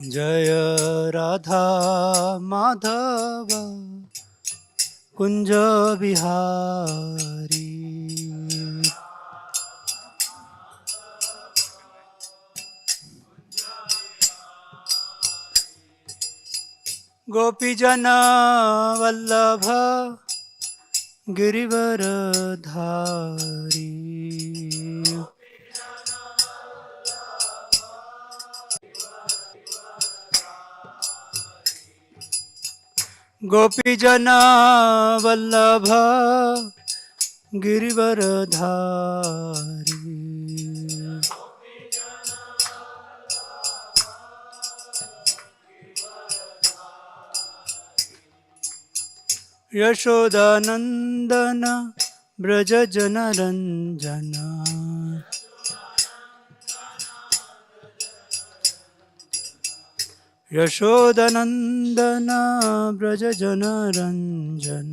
जय राधा माधव कुंज बिहारी। गोपीजन वल्लभ गिरिवरधारी। गोपीजन वल्लभ गिरिवरधारी। यशोदानंदन ब्रज जन रंजन। यशोदानंदन ब्रज जन रंजन।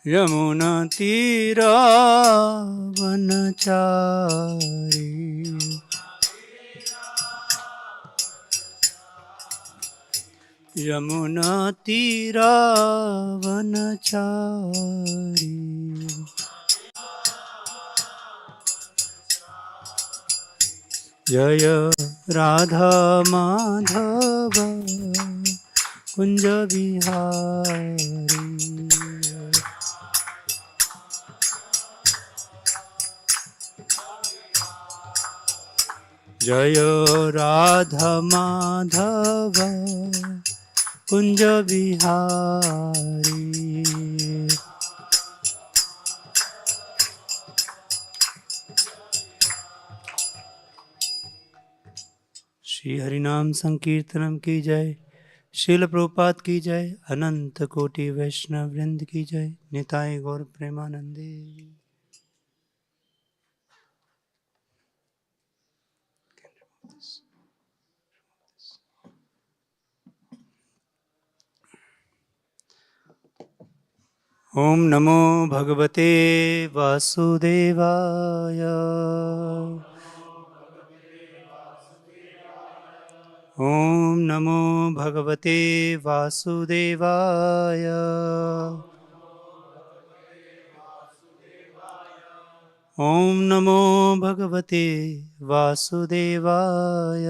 यमुना तीरा वनचारी। यमुना तीरा वनचारी। जय राधा माधव कुंज बिहारी। जय राधा माधव कुंज बिहारी। श्री हरिनाम संकीर्तनम की जय। श्रील प्रभुपाद की जय। अनंत कोटि वैष्णव वृंद की जय। निताय गौर प्रेमानंदे। ओम नमो भगवते वासुदेवाय। ओम नमो भगवते वासुदेवाय। ओम नमो भगवते वासुदेवाय।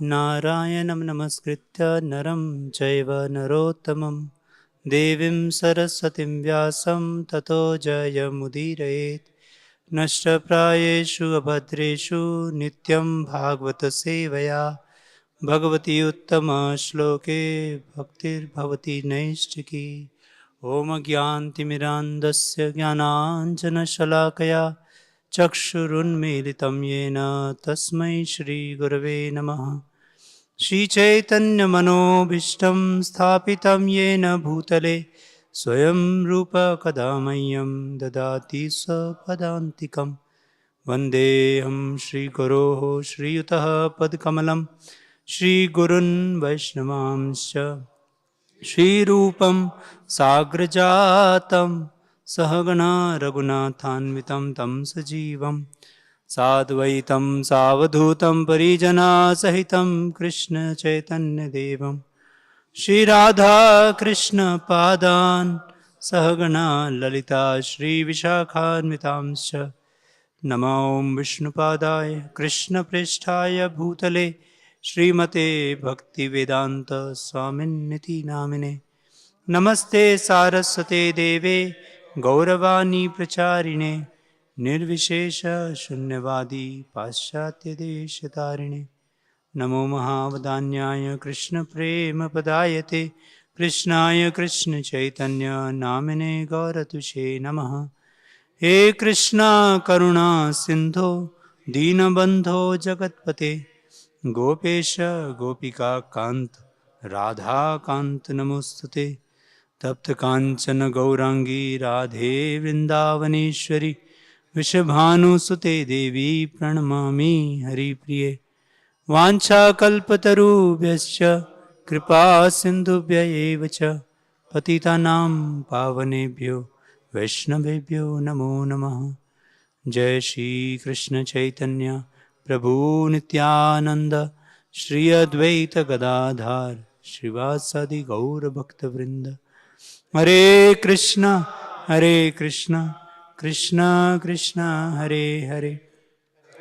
नारायणं नमस्कृत्य नरं चैव नरोत्तमं देवीं सरस्वतीं व्यासं ततो जयमुदीरयेत्। नष्टप्रायेषु अभद्रेषु नित्यं भागवत सेवया भगवती उत्तमश्लोके भक्तिर्भवति नैष्ठिकी। ॐ ज्ञानतिमिरान्धस्य ज्ञानाञ्जनशलाकया चक्षुरुन्मीलितं येन तस्मै श्रीगुरवे नमः। श्रीचैतन्यमनोभीष्टं स्थापितं येन भूतले स्वयं रूप कदा मह्यं ददाति स्वपदान्तिकं। वन्देऽहं श्रीगुरोः श्रीयुतः पदकमलं श्रीगुरून् वैष्णवांश्च। श्रीरूपं साग्रजातं सहगणा रघुनाथान्वितं तं सजीवं साद्वैतं सावधूतं परिजनसहितं कृष्णचैतन्यदेवं श्रीराधाकृष्णपादान् सहगणा ललिता श्रीविशाखान्वितांश्च। नमो विष्णुपादाय कृष्णप्रेष्ठाय भूतले श्रीमते भक्तिवेदांत स्वामिन्निति नामिने। नमस्ते सारस्वते देवे गौरवाणी प्रचारिणे निर्विशेष शून्यवादी पाश्चात्यदेशतारिणे। नमो महावदान्याय कृष्णप्रेमपदायते कृष्णाय कृष्णचैतन्य नामिने गौरतुषे नमः। हे कृष्णा करुणा सिंधो दीनबंधो जगत्पते गोपेश गोपिका कांत राधा कांत नमोस्तुते। तप्त कांचन गौरांगी राधे वृंदावनेश्वरी वृषभानुसुते देवी प्रणमामि हरिप्रिये। वाञ्छाकल्पतरुभ्यश्च कृपा सिन्धुभ्य एव च पतितानां पावनेभ्यो वैष्णवेभ्यो नमो नमः। जय श्री कृष्ण चैतन्य प्रभु नित्यानंद श्री अद्वैत गदाधर श्रीवासादि गौर भक्त वृंद। हरे कृष्णा कृष्णा कृष्णा हरे हरे,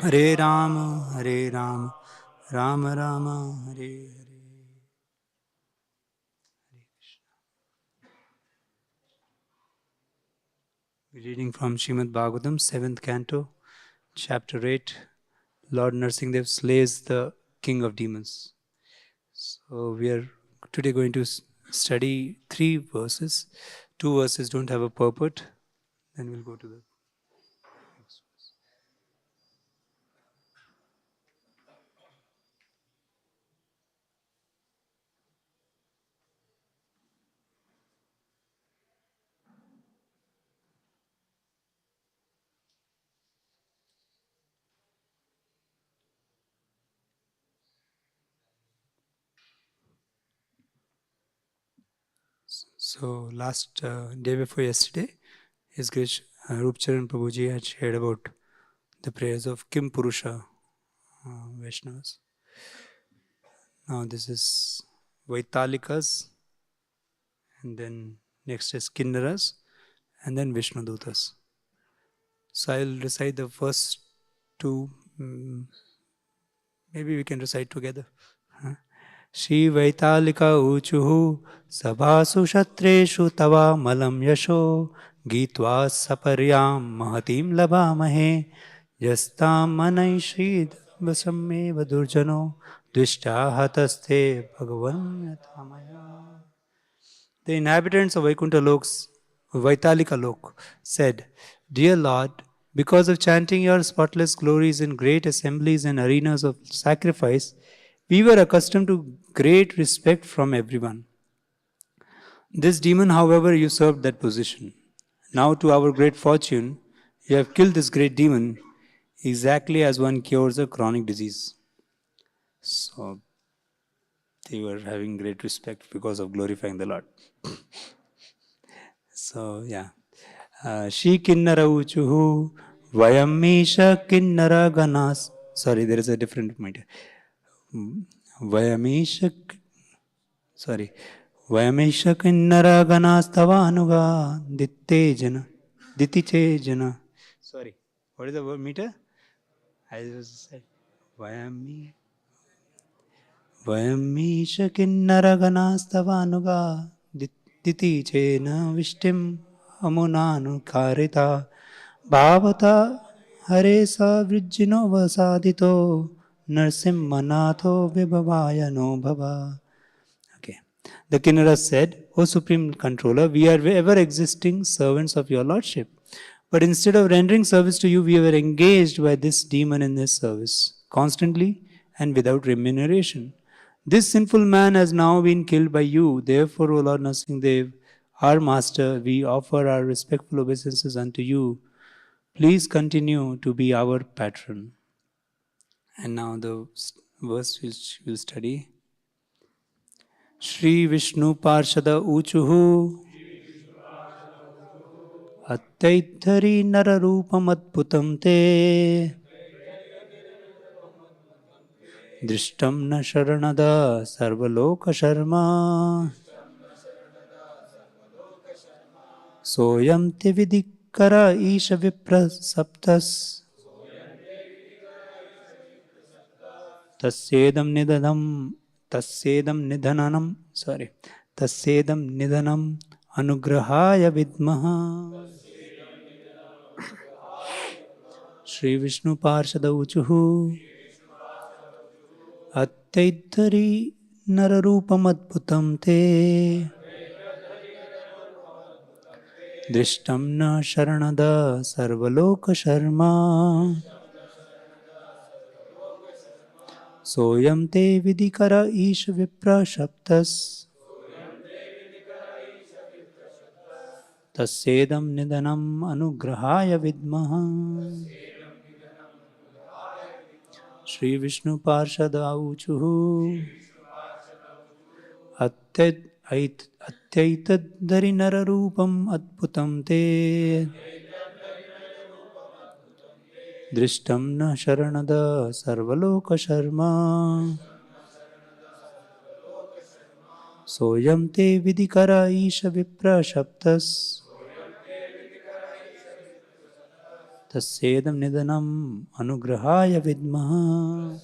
हरे Ram Ram Ram Hare Hare. Reading from Srimad Bhagavatam, 7th canto, chapter 8. Lord Narsingadev slays the king of demons. So we are today going to study 3 verses. 2 verses don't have a purport. Then we'll go to the next verse. So last day before yesterday, His Grace Rupcharan Prabhuji had shared about the prayers of Kim Purusha Vaishnavas. Now this is Vaitalikas, and then next is Kinnaras, and then Vishnudutas. So I'll recite the first 2. Maybe we can recite together. Shri Vaitalika Uchuhu Sabhasu Shatreshu Tava Malam Yasho Gitva Saparyam Mahatim Labhamahe Yastam Manai Vasamme Vadurjano Dvishta Hataste Bhagavan Yatamaya. The inhabitants of Vaikuntha Loks, Vaitalika Lok, said, Dear Lord, because of chanting your spotless glories in great assemblies and arenas of sacrifice, we were accustomed to great respect from everyone. This demon, however, usurped that position. Now, to our great fortune, you have killed this great demon exactly as one cures a chronic disease. So, they were having great respect because of glorifying the Lord. So, yeah. She kinnara uchuhu vayamisha kinnara ganas. Sorry, there is a different point. Vayamisha, sorry. Vayamisha kinnara ganas tavanuga dittejana. Ditichejana. Sorry. What is the word meter? I just said Vayami. Vayamisha kinnara ganas tavanuga ditichena vishtim amunanu karita. Bhavata Hare sa vrijjino vasadito narsimmanatho vibhavaya no bhava. Okay. The Kinnara said, O Supreme Controller, we are ever existing servants of your Lordship. But instead of rendering service to you, we were engaged by this demon in this service, constantly and without remuneration. This sinful man has now been killed by you. Therefore, O Lord Narsingadev, our Master, we offer our respectful obeisances unto you. Please continue to be our patron. And now the verse which we'll study. Shri Vishnu Parshada Uchuhu Attaittari Nararupam Adbhutam Te Drishtam Na Sharanada Sarvaloka Sharma Soyam Te Vidikara Isha Vipra Saptas Tassedam Nidhanam Anugrahaya Vidmaha Shri Vishnu Parshada Uchuhu Attaittari Nararupam Adbhutam Te Drishtam Na Sharanada Sarvaloka Sharma Soyam Te Vidikara Isha Vipra Shaptas Tassedam Nidhanam Anugrahaya Vidmaha Shri Vishnu Parshada Uchuhu Atyaitadhari nararupam adbhutam te drishtam na sharanada sarvaloka sharma soyam te vidikara isha vipra shabdas tassedam nidanam anugrahaya vidmaha.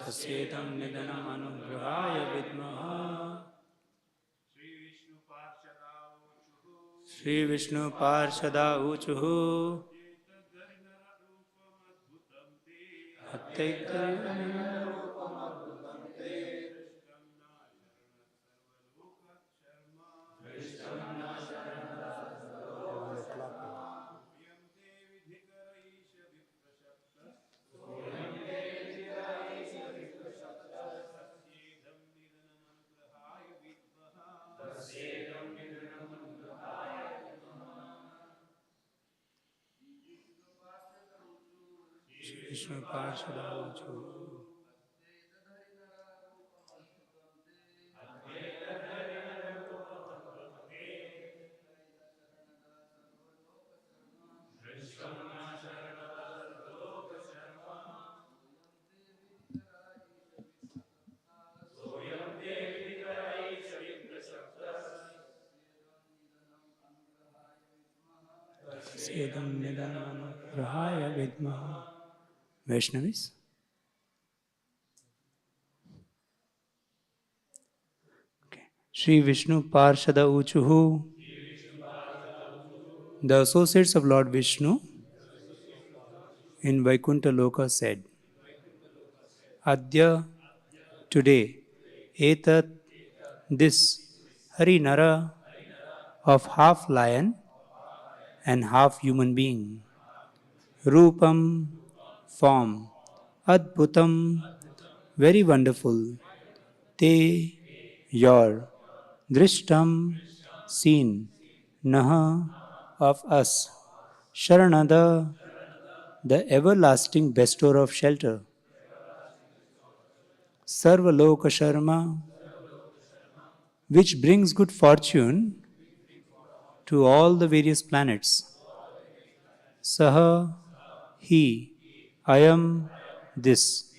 Tasyetam nidanam anugrahaya vidmaha. Shri Vishnu Parshada Uchuhu Vishnu Parshada Uchuhu Tasyetam nidanam anugrahaya vidmaha. Vaishnavis. Okay. Shri Vishnu Parshada Uchuhu. The associates of Lord Vishnu in Vaikuntha Loka said, Adya, today, etat, this Harinara of half lion and half human being, Rupam, form, Adbhutam, very wonderful, Te, your, Drishtam, seen, Naha, of us, Sharanada, the everlasting bestower of shelter, Sarvaloka Sharma, which brings good fortune to all the various planets. Saha, he, I am this,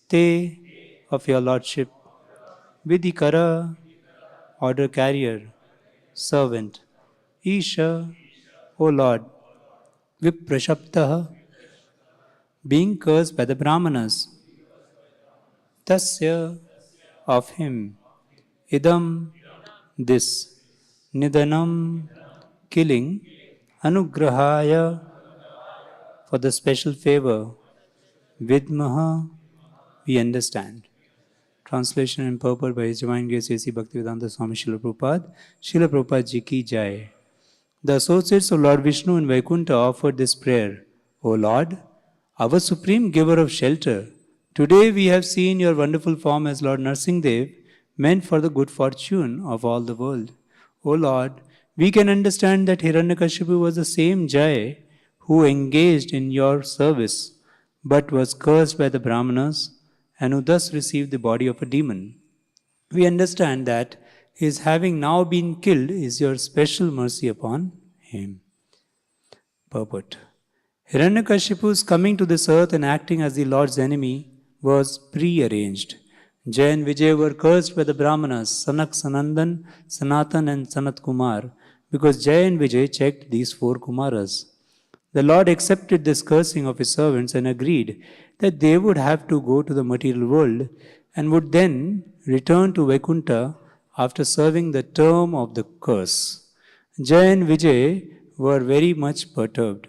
te, of your lordship, Vidikara, order carrier, servant, Isha, O Lord, Viprashabtaha, being cursed by the Brahmanas, Tasya, of him, Idam, this, Nidanam, killing, Anugrahaya, for the special favor, Vidmaha, we understand. Translation and purport by His Divine Grace A.C. Bhaktivedanta Swami Srila Prabhupada. Srila Prabhupada Ji Ki Jai. The associates of Lord Vishnu in Vaikuntha offered this prayer. O Lord, our supreme giver of shelter, today we have seen your wonderful form as Lord Narsingdev, meant for the good fortune of all the world. O Lord, we can understand that Hiranyakashipu was the same Jai who engaged in your service, but was cursed by the Brahmanas, and who thus received the body of a demon. We understand that his having now been killed is your special mercy upon him. Purport. Hiranyakashipu's coming to this earth and acting as the Lord's enemy was pre-arranged. Jai and Vijay were cursed by the Brahmanas, Sanak, Sanandan, Sanatan and Sanat Kumar, because Jai and Vijay checked these four Kumaras. The Lord accepted this cursing of his servants and agreed that they would have to go to the material world and would then return to Vaikuntha after serving the term of the curse. Jai and Vijay were very much perturbed,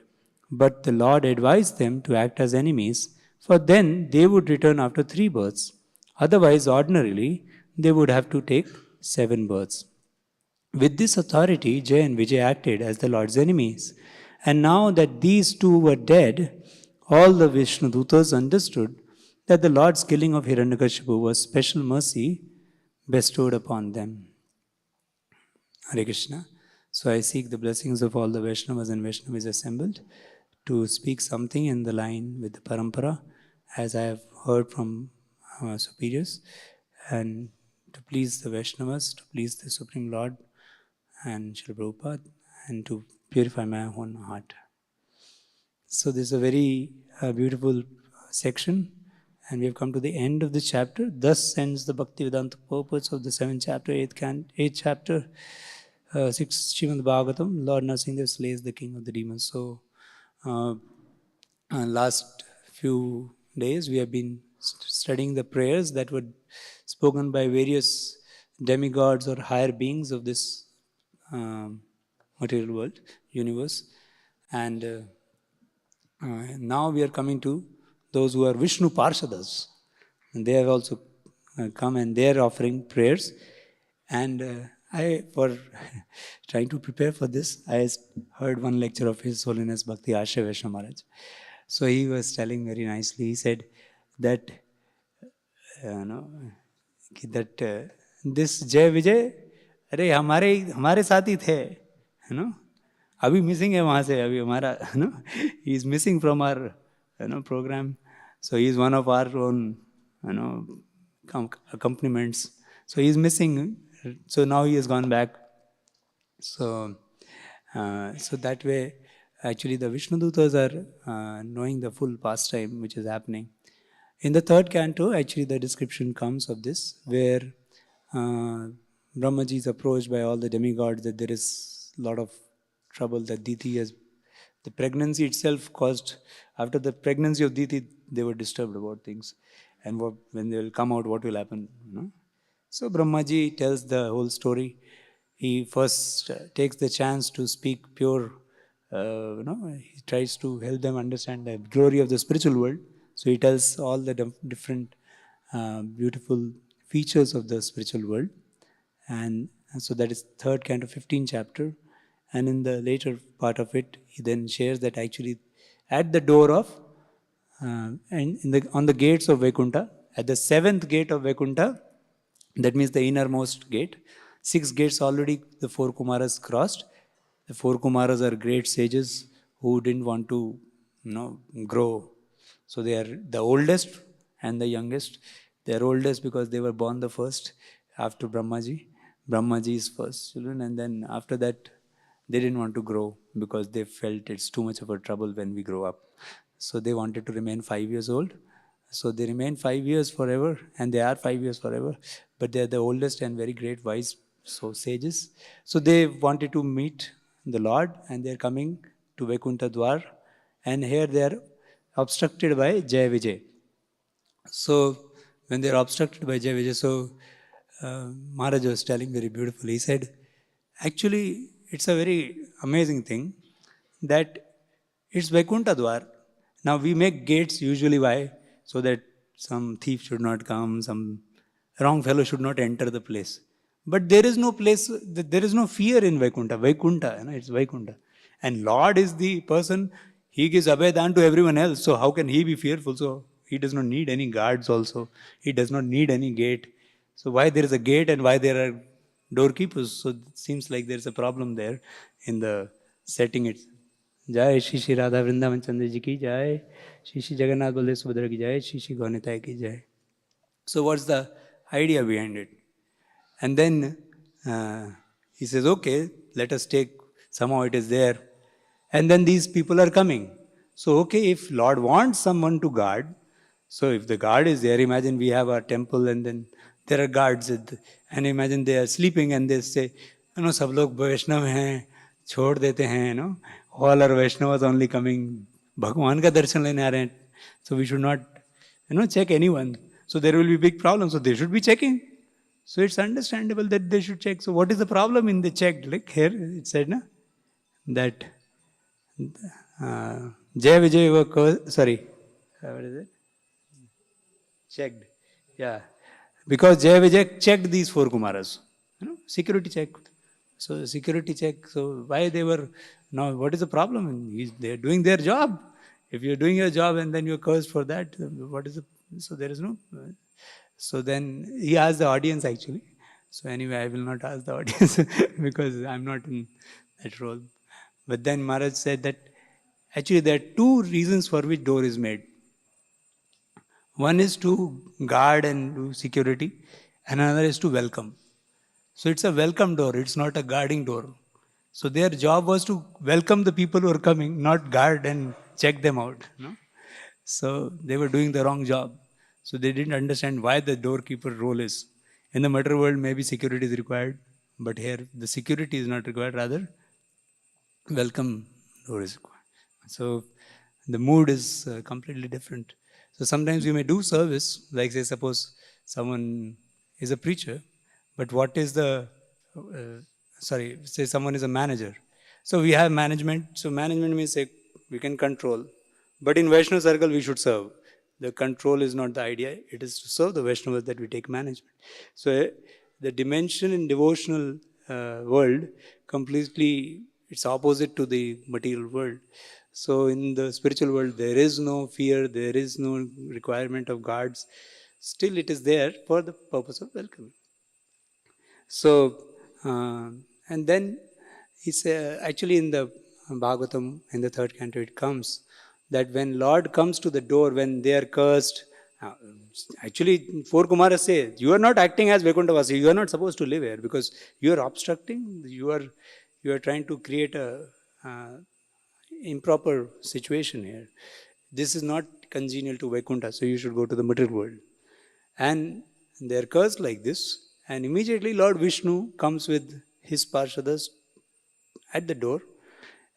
but the Lord advised them to act as enemies, for then they would return after 3 births. Otherwise, ordinarily, they would have to take 7 births. With this authority, Jay and Vijay acted as the Lord's enemies. And now that these two were dead, all the Vishnudutas understood that the Lord's killing of Hiranyakashipu was special mercy bestowed upon them. Hare Krishna. So I seek the blessings of all the Vaishnavas and Vaishnavis assembled to speak something in the line with the Parampara, as I have heard from our superiors, and to please the Vaishnavas, to please the Supreme Lord and Srila Prabhupada, and to purify my own heart. So this is a very beautiful section, and we have come to the end of the chapter. Thus ends the Bhaktivedanta purpose of the 7th chapter, 8th chapter, 6th Srimad Bhagavatam. Lord Nrsimha slays the king of the demons. So last few days we have been studying the prayers that were spoken by various demigods or higher beings of this material world, universe. And now we are coming to those who are Vishnu Parshadas. And they have also come and they are offering prayers. And I, for trying to prepare for this, I heard one lecture of His Holiness Bhakti Asha Vaishnav Maharaj. So he was telling very nicely, he said that, this Jai Vijay, अरे हमारे साथ ही थे, अभी missing है वहाँ से, अभी हमारा, he is missing from our, program. So he is one of our own, accompaniments. So he is missing. So now he has gone back. So that way, actually the Vishnudutas are knowing the full pastime which is happening. In the 3rd canto, actually the description comes of this, where Brahmaji is approached by all the demigods that there is a lot of trouble that Diti has. The pregnancy itself caused, after the pregnancy of Diti, they were disturbed about things. And when they will come out, what will happen? So Brahmaji tells the whole story. He first takes the chance to speak pure, he tries to help them understand the glory of the spiritual world. So he tells all the different beautiful features of the spiritual world. And so that is 3rd canto, 15th chapter. And in the later part of it, he then shares that actually at the door of, and on the gates of Vaikuntha, at the 7th gate of Vaikuntha, that means the innermost gate, 6 gates already the 4 Kumaras crossed. The 4 Kumaras are great sages who didn't want to, grow. So they are the oldest and the youngest. They are oldest because they were born the first after Brahmaji. Brahmaji is first children, and then after that, they didn't want to grow because they felt it's too much of a trouble when we grow up. So they wanted to remain 5 years old. So they remain 5 years forever, and they are 5 years forever, but they are the oldest and very great wise sages. So they wanted to meet the Lord, and they are coming to Vaikuntha Dwar, and here they are obstructed by Jai Vijay. So when they are obstructed by Jai Vijay, so Maharaj was telling very beautifully, he said, actually it's a very amazing thing that it's Vaikuntha Dwar. Now we make gates usually why? So that some thief should not come, some wrong fellow should not enter the place. But there is no place, there is no fear in Vaikuntha. Vaikuntha, it's Vaikuntha. And Lord is the person, He gives Abhedan to everyone else. So how can He be fearful? So He does not need any guards also. He does not need any gate. So why there is a gate and why there are doorkeepers? So it seems like there is a problem there in the setting itself. Jai Shri Shri Radha Vrindavan Chandra Ji ki Jai, Shri Shri Jagannath Baldev Subhadra ki Jai, Shri Shri Gaunitai ki Jai. So what's the idea behind it? And then he says, okay, let us take, somehow it is there. And then these people are coming. So okay, if Lord wants someone to guard, so if the guard is there, imagine we have our temple and then there are guards, and imagine they are sleeping and they say, sab log Vaishnav hain, chhod dete hain, all are Vaishnavas only coming, Bhagwan ka darshan lene aa rahe hain. So we should not, check anyone. So there will be big problems. So they should be checking. So it's understandable that they should check. So what is the problem in the check? Like here it said, that Jai Vijay, sorry, what is it? Checked. Yeah. Because 𝐽𝐫𝐽𝐚 checked these 4 Kumaras. Security check. So security check. So why they were, now what is the problem? They're doing their job. If you're doing your job and then you're cursed for that, what is the, so there is no, so then he asked the audience actually. So anyway, I will not ask the audience because I'm not in that role. But then Maharaj said that actually there are 2 reasons for which door is made. One is to guard and do security, and another is to welcome. So it's a welcome door, it's not a guarding door. So their job was to welcome the people who are coming, not guard and check them out. So they were doing the wrong job. So they didn't understand why the doorkeeper role is. In the material world, maybe security is required, but here the security is not required, rather welcome door is required. So the mood is completely different. So sometimes you may do service, like say suppose someone is a preacher, but what is the, say someone is a manager. So we have management. So management means say we can control. But in Vaishnava circle we should serve. The control is not the idea. It is to serve the Vaishnavas that we take management. So the dimension in devotional world completely, it's opposite to the material world. So in the spiritual world there is no fear, there is no requirement of guards. Still it is there for the purpose of welcoming. So, and then it's actually in the Bhagavatam, in the 3rd canto, it comes that when Lord comes to the door, when they are cursed, actually 4 Kumaras say, you are not acting as Vaikunthavasi, you are not supposed to live here because you are obstructing, you are trying to create a improper situation here. This is not congenial to Vaikuntha, so you should go to the material world. And they are cursed like this. And immediately Lord Vishnu comes with his Parshadas at the door,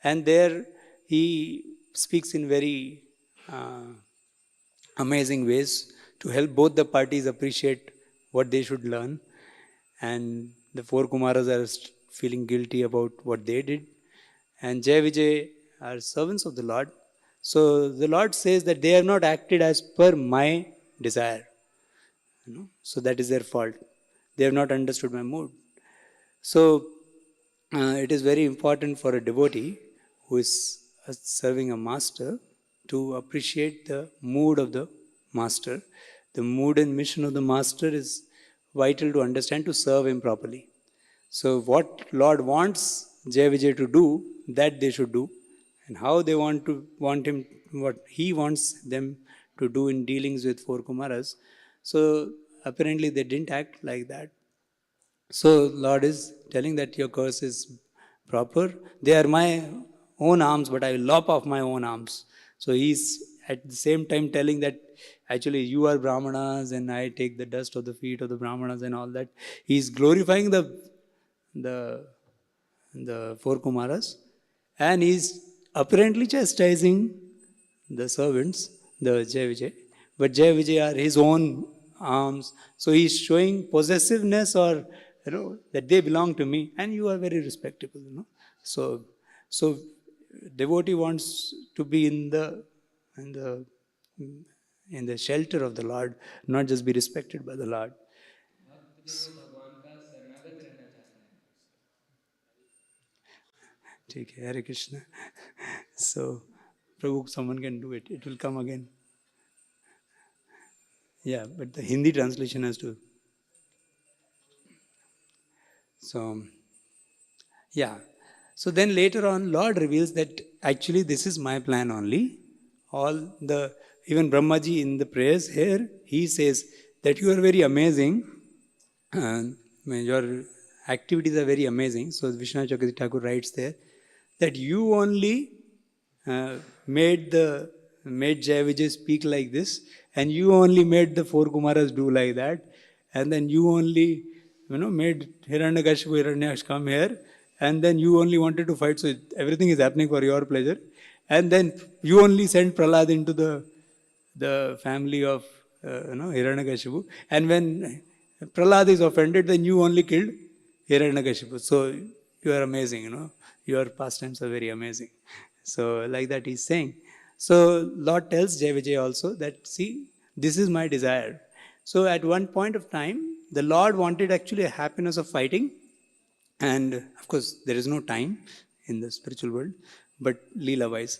and there he speaks in very amazing ways to help both the parties appreciate what they should learn. And the 4 Kumaras are feeling guilty about what they did. And 𝐽𝐫𝐽𝐚 are servants of the Lord. So the Lord says that they have not acted as per my desire. So that is their fault. They have not understood my mood. So it is very important for a devotee who is serving a master to appreciate the mood of the master. The mood and mission of the master is vital to understand, to serve him properly. So what Lord wants 𝐽𝐫𝐽𝐚 to do, that they should do. And how they want him, what he wants them to do in dealings with 4 Kumaras. So apparently they didn't act like that. So Lord is telling that your curse is proper. They are my own arms, but I will lop off my own arms. So he's at the same time telling that actually you are Brahmanas and I take the dust of the feet of the Brahmanas and all that. He's glorifying the 4 Kumaras, and he's apparently chastising the servants, the 𝐽𝐫𝐽𝐚. But 𝐽𝐫𝐽𝐚 are his own arms. So he's showing possessiveness, or that they belong to me and you are very respectable. So devotee wants to be in the shelter of the Lord, not just be respected by the Lord. Okay, Hare Krishna. So Prabhu, someone can do it. It will come again. Yeah, but the Hindi translation has to. So, yeah. So then later on, Lord reveals that actually this is my plan only. Even Brahmaji in the prayers here, he says that you are very amazing. Your activities are very amazing. So Vishwanath Chakravarti Thakur writes there that you only made 𝐽𝐫𝐽𝐚 speak like this, and you only made the 4 Kumaras do like that, and then you only made Hiranyakashipu, Hiranyaksha come here, and then you only wanted to fight, so everything is happening for your pleasure, and then you only sent Prahlad into the family of Hiranyakashipu, and when Prahlad is offended, then you only killed Hiranyakashipu. So you are amazing, your pastimes are very amazing. So like that he's saying. So Lord tells 𝐽𝐫𝐽𝐚 also that, see, this is my desire. So at one point of time, the Lord wanted actually a happiness of fighting. And of course, there is no time in the spiritual world, but Leela-wise,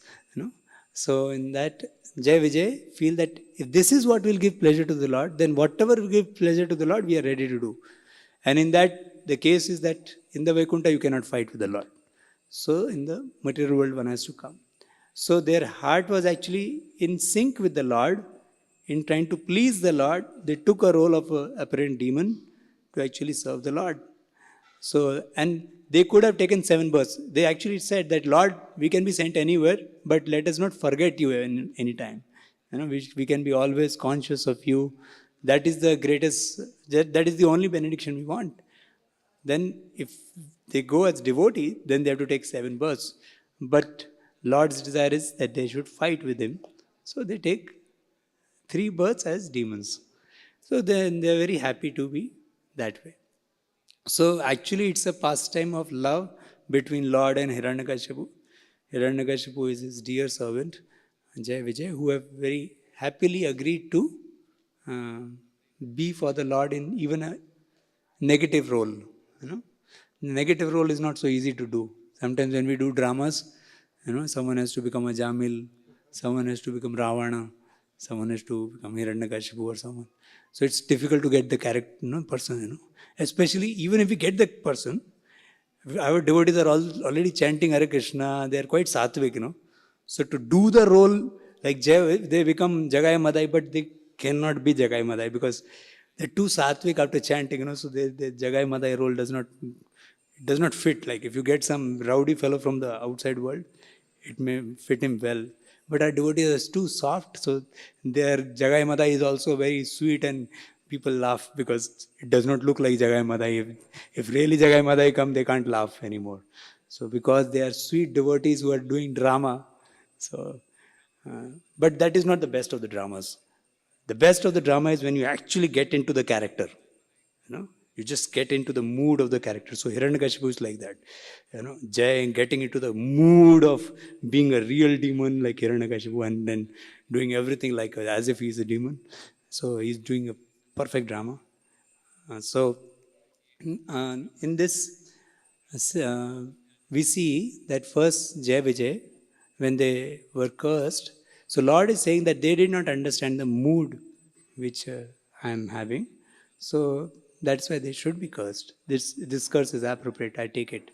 So in that, Jai Vijay feel that if this is what will give pleasure to the Lord, then whatever will give pleasure to the Lord, we are ready to do. And in that, the case is that in the Vaikuntha, you cannot fight with the Lord. So in the material world, one has to come. So their heart was actually in sync with the Lord. In trying to please the Lord, they took a role of an apparent demon to actually serve the Lord. So, and they could have taken 7 births. They actually said that, Lord, we can be sent anywhere, but let us not forget you any time. We can be always conscious of you. That is the greatest, that is the only benediction we want. Then if they go as devotee, then they have to take 7 births. But Lord's desire is that they should fight with him. So they take 3 births as demons. So then they are very happy to be that way. So actually it's a pastime of love between Lord and Hiranyakashipu. Hiranyakashipu is his dear servant, Jai Vijay, who have very happily agreed to be for the Lord in even a negative role. Negative role is not so easy to do. Sometimes when we do dramas, someone has to become a Jamil, someone has to become Ravana, someone has to become Hiranyakashipu or someone. So it's difficult to get the character, person, Especially even if we get the person, our devotees are already chanting Hare Krishna, they are quite sattvic, So to do the role, like they become Jagai Madai, but they cannot be Jagai Madai because they're too sattvic after chanting, So the Jagai Madai role does not fit. Like if you get some rowdy fellow from the outside world, it may fit him well. But our devotees are too soft, so their Jagai Madai is also very sweet and people laugh because it does not look like Jagai Madai. If really Jagai Madai come, they can't laugh anymore. So because they are sweet devotees who are doing drama, but that is not the best of the dramas. The best of the drama is when you actually get into the character. You just get into the mood of the character. So Hiranyakashipu is like that. Jai getting into the mood of being a real demon like Hiranyakashipu and then doing everything like as if he's a demon. So he's doing a perfect drama. In this, we see that first Jai Vijay, when they were cursed, so Lord is saying that they did not understand the mood which I am having. So that's why they should be cursed. This curse is appropriate, I take it.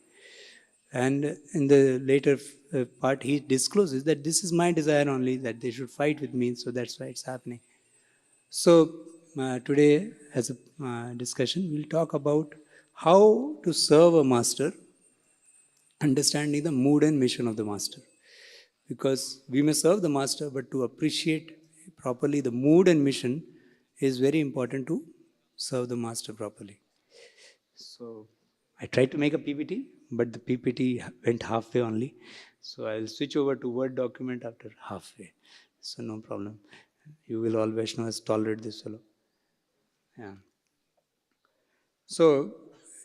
And in the later part, he discloses that this is my desire only, that they should fight with me, so that's why it's happening. So today, as a discussion, we'll talk about how to serve a master, understanding the mood and mission of the master. Because we may serve the master, but to appreciate properly the mood and mission is very important to serve the master properly. So I tried to make a PPT, but the PPT went halfway only. So I'll switch over to Word document after halfway. So no problem. You will all Vaishnavas tolerate this fellow. Yeah. So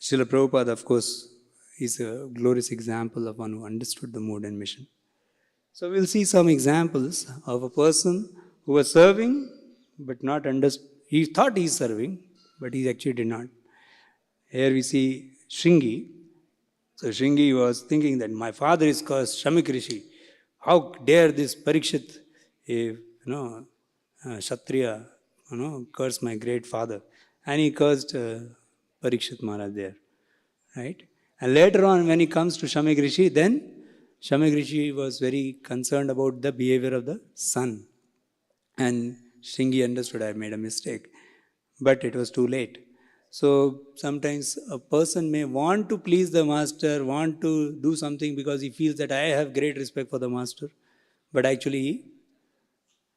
Srila Prabhupada, of course, is a glorious example of one who understood the mood and mission. So we'll see some examples of a person who was serving, but not understood. He thought he's serving, but he actually did not. Here we see Shringi. So Shringi was thinking that my father is cursed, Shamik Rishi. How dare this Parikshit, Kshatriya, curse my great father. And he cursed Parikshit Maharaj there. Right? And later on, when he comes to Shamik Rishi, then Shamik Rishi was very concerned about the behavior of the son. And Shringi understood, I made a mistake. But it was too late. So sometimes a person may want to please the master, want to do something because he feels that I have great respect for the master. But actually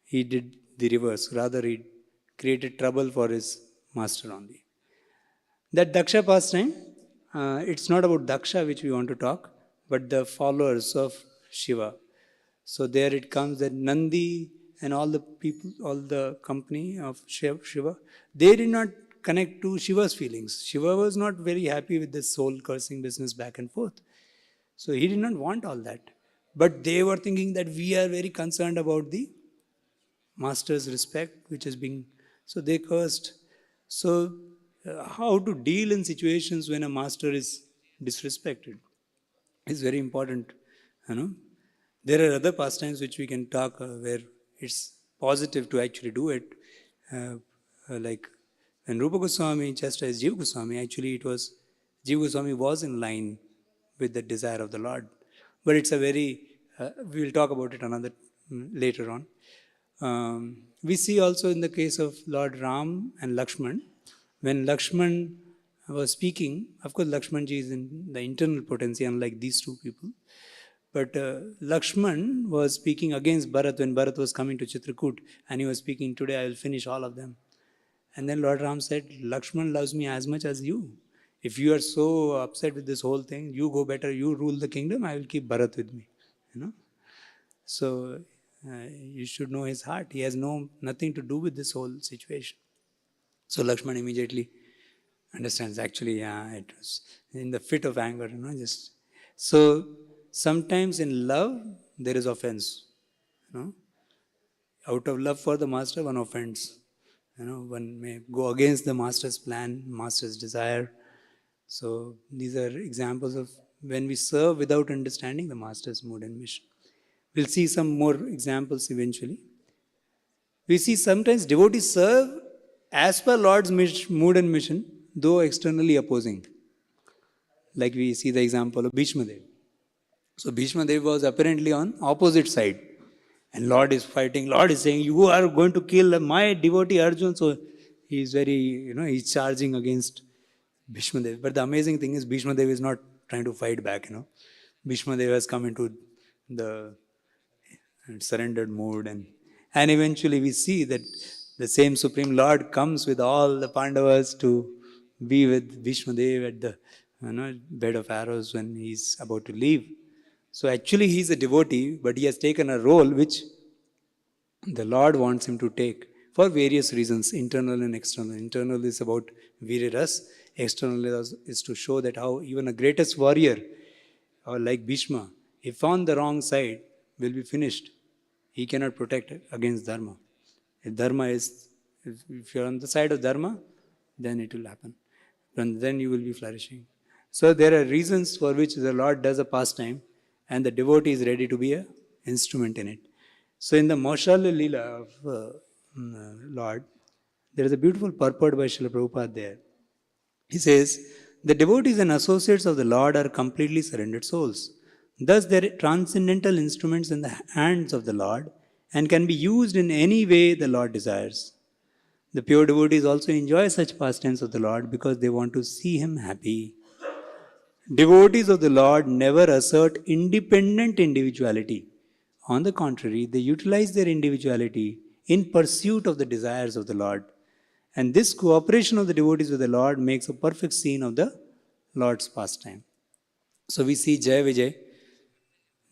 he did the reverse. Rather, he created trouble for his master only. That Daksha pastime, it's not about Daksha which we want to talk, but the followers of Shiva. So there it comes that Nandi and all the people, all the company of Shiva, they did not connect to Shiva's feelings. Shiva was not very happy with this soul cursing business back and forth. So he did not want all that. But they were thinking that we are very concerned about the master's respect, which is being So they cursed. So how to deal in situations when a master is disrespected is very important. You know, there are other pastimes which we can talk where it's positive to actually do it. Like when Rupa Goswami chastised Jiva Goswami, actually it was Jiva Goswami was in line with the desire of the Lord. But it's a very, we will talk about it another later on. We see also in the case of Lord Ram and Lakshman, when Lakshman was speaking, of course Lakshmanji is in the internal potency unlike these two people. But Lakshman was speaking against Bharat when Bharat was coming to Chitrakoot, and he was speaking, today I will finish all of them. And then Lord Ram said, Lakshman loves me as much as you. If you are so upset with this whole thing, you go better, you rule the kingdom, I will keep Bharat with me. You know? So you should know his heart. He has nothing to do with this whole situation. So Lakshman immediately understands, actually, it was in the fit of anger, just. So sometimes in love, there is offense. Out of love for the master, one offends. One may go against the master's plan, master's desire. So these are examples of when we serve without understanding the master's mood and mission. We'll see some more examples eventually. We see sometimes devotees serve as per Lord's mood and mission, though externally opposing. Like we see the example of Bhishma Dev. So Bhishma Dev was apparently on opposite side. And Lord is fighting. Lord is saying, you are going to kill my devotee Arjun. So he is very, he's charging against Bhishma Dev. But the amazing thing is Bhishma Dev is not trying to fight back, Bhishma Dev has come into the surrendered mood. And eventually we see that the same Supreme Lord comes with all the Pandavas to be with Bhishma Dev at the bed of arrows when he's about to leave. So actually he is a devotee, but he has taken a role which the Lord wants him to take for various reasons, internal and external. Internal is about Viriras. External is to show that how even a greatest warrior, or like Bhishma, if on the wrong side, will be finished. He cannot protect against Dharma. If you're on the side of Dharma, then it will happen. And then you will be flourishing. So there are reasons for which the Lord does a pastime, and the devotee is ready to be an instrument in it. So in the Maushalya Leela of Lord, there is a beautiful purport by Srila Prabhupada there. He says, the devotees and associates of the Lord are completely surrendered souls. Thus they are transcendental instruments in the hands of the Lord and can be used in any way the Lord desires. The pure devotees also enjoy such pastimes of the Lord because they want to see Him happy. Devotees of the Lord never assert independent individuality. On the contrary, they utilize their individuality in pursuit of the desires of the Lord. And this cooperation of the devotees with the Lord makes a perfect scene of the Lord's pastime. So we see 𝐽𝐽.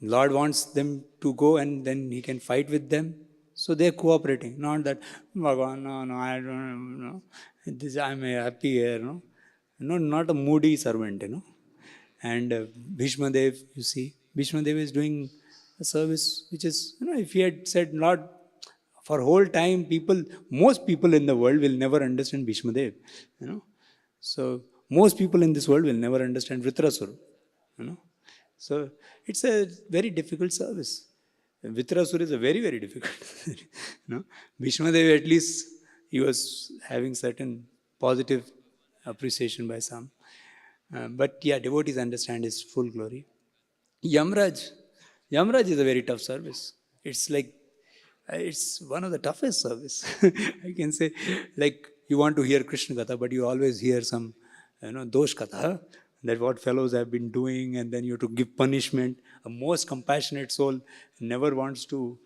Lord wants them to go and then He can fight with them. So they are cooperating. Not that, Bhagavan, no, I don't know. I'm happy here, not a moody servant, And Bhishma Dev, you see, Bhishma Dev is doing a service which is, if he had said, Lord, for whole time, most people in the world will never understand Bhishma Dev, So most people in this world will never understand Vritrasura, So it's a very difficult service. Vritrasura is a very, very difficult. Bhishma Dev, at least, he was having certain positive appreciation by some. But yeah, devotees understand his full glory. Yamraj is a very tough service. It's like, it's one of the toughest service. I can say, like you want to hear Krishna Katha, but you always hear some, Dosh Katha, that what fellows have been doing, and then you have to give punishment. A most compassionate soul never wants to,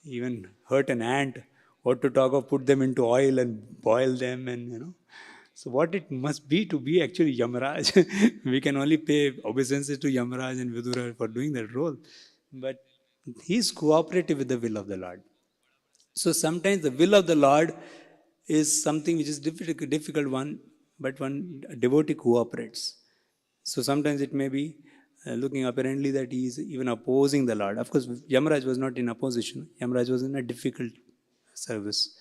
even hurt an ant. What to talk of put them into oil and boil them, and So what it must be to be actually Yamaraj. We can only pay obeisances to Yamaraj and Vidura for doing that role. But he is cooperative with the will of the Lord. So sometimes the will of the Lord is something which is difficult one, but one devotee cooperates. So sometimes it may be looking apparently that he is even opposing the Lord. Of course, Yamaraj was not in opposition. Yamaraj was in a difficult service.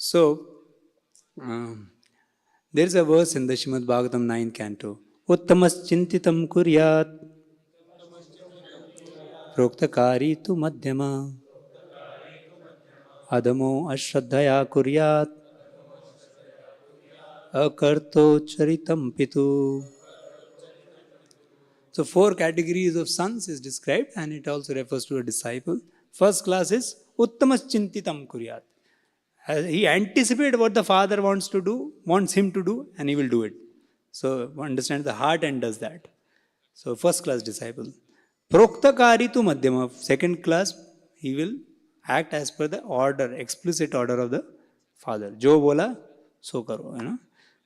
So, there is a verse in the Srimad Bhagavatam 9th canto. Uttamas chintitam kuryat proktakari tu madhyama adamo ashraddhaya kuryat akarto charitam pitu. So, 4 categories of sons is described, and it also refers to a disciple. First class is Uttamas Chintitam Kuryat. He anticipates what the father wants him to do, and he will do it. So, understand the heart and does that. So, first class disciple. Proktakari tu Madhyama. Second class, he will act as per the order, explicit order of the father. Jo bola, so karo.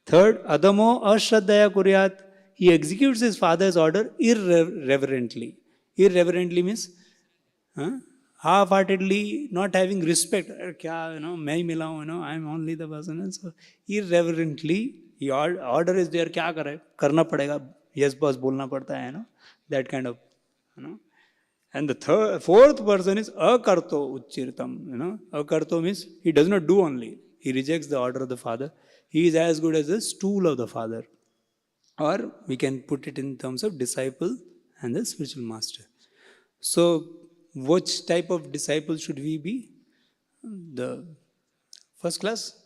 Third, Adamo Ashraddhaya Kuryat. He executes his father's order irreverently. Irreverently means half-heartedly, not having respect. मैं ही मिला हूँ, I am only the person. So irreverently, he order is there. क्या करे? करना पड़ेगा. Yes, boss, बोलना पड़ता है, that kind of, And the fourth person is akarto uchirtam. Akarto means he does not do only. He rejects the order of the father. He is as good as the stool of the father. Or we can put it in terms of disciple and the spiritual master. So, which type of disciple should we be? The first class?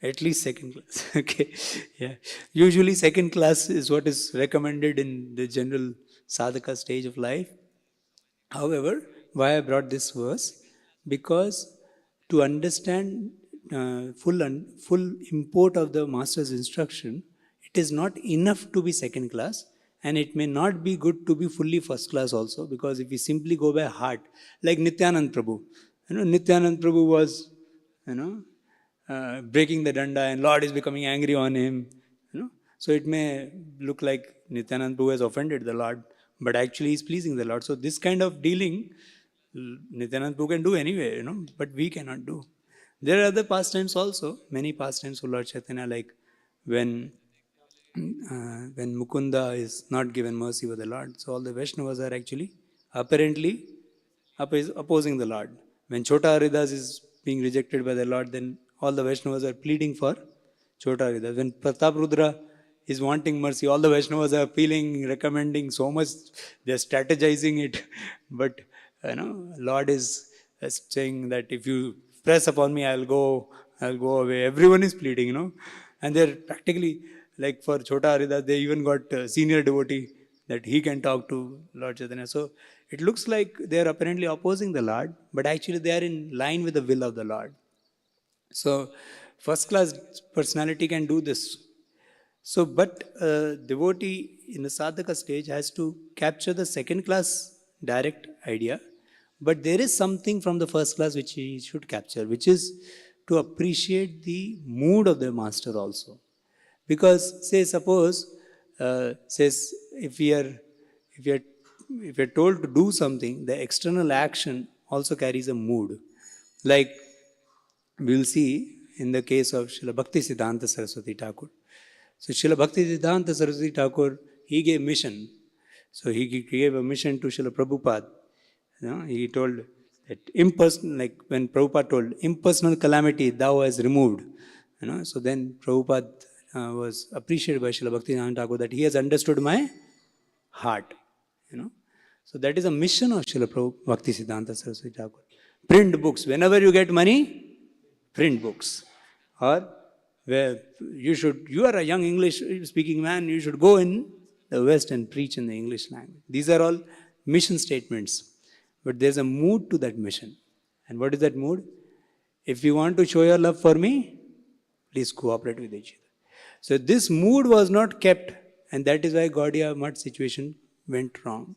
At least second class. Okay. Yeah. Usually second class is what is recommended in the general sadhaka stage of life. However, why I brought this verse? Because to understand full import of the master's instruction, it is not enough to be second class, and it may not be good to be fully first class also, because if we simply go by heart, like Nityanand Prabhu, Nityanand Prabhu was, breaking the danda, and Lord is becoming angry on him. So it may look like Nityanand Prabhu has offended the Lord, but actually he is pleasing the Lord. So this kind of dealing, Nityanand Prabhu can do anyway, but we cannot do. There are other pastimes also, many pastimes of Lord Chaitanya, like when Mukunda is not given mercy by the Lord. So all the Vaishnavas are actually apparently opposing the Lord. When Chota Haridas is being rejected by the Lord, then all the Vaishnavas are pleading for Chota Haridas. When Pratap Rudra is wanting mercy, all the Vaishnavas are appealing, recommending so much, they are strategizing it. But Lord is saying that if you press upon me, I'll go away. Everyone is pleading, and they're practically, like for Chota Haridas, they even got a senior devotee that he can talk to Lord Chaitanya. So it looks like they are apparently opposing the Lord, but actually they are in line with the will of the Lord. So first class personality can do this. So, but devotee in the sadhaka stage has to capture the second class direct idea, but there is something from the first class which he should capture, which is to appreciate the mood of the master also. Because, say, suppose, if we are told to do something, the external action also carries a mood. Like we will see in the case of Srila Bhaktisiddhanta Saraswati Thakur. So Srila Bhaktisiddhanta Saraswati Thakur, he gave mission. So he gave a mission to Srila Prabhupada. He told that like when Prabhupada told, impersonal calamity thou has removed. So then Prabhupada was appreciated by Srila Bhaktisiddhanta Thakur that he has understood my heart. So that is a mission of Srila Bhaktisiddhanta Saraswati Thakur. Print books. Whenever you get money, print books. Or where you are a young English speaking man, you should go in the West and preach in the English language. These are all mission statements. But there's a mood to that mission. And what is that mood? If you want to show your love for me, please cooperate with each other. So this mood was not kept, and that is why Gaudiya Math situation went wrong.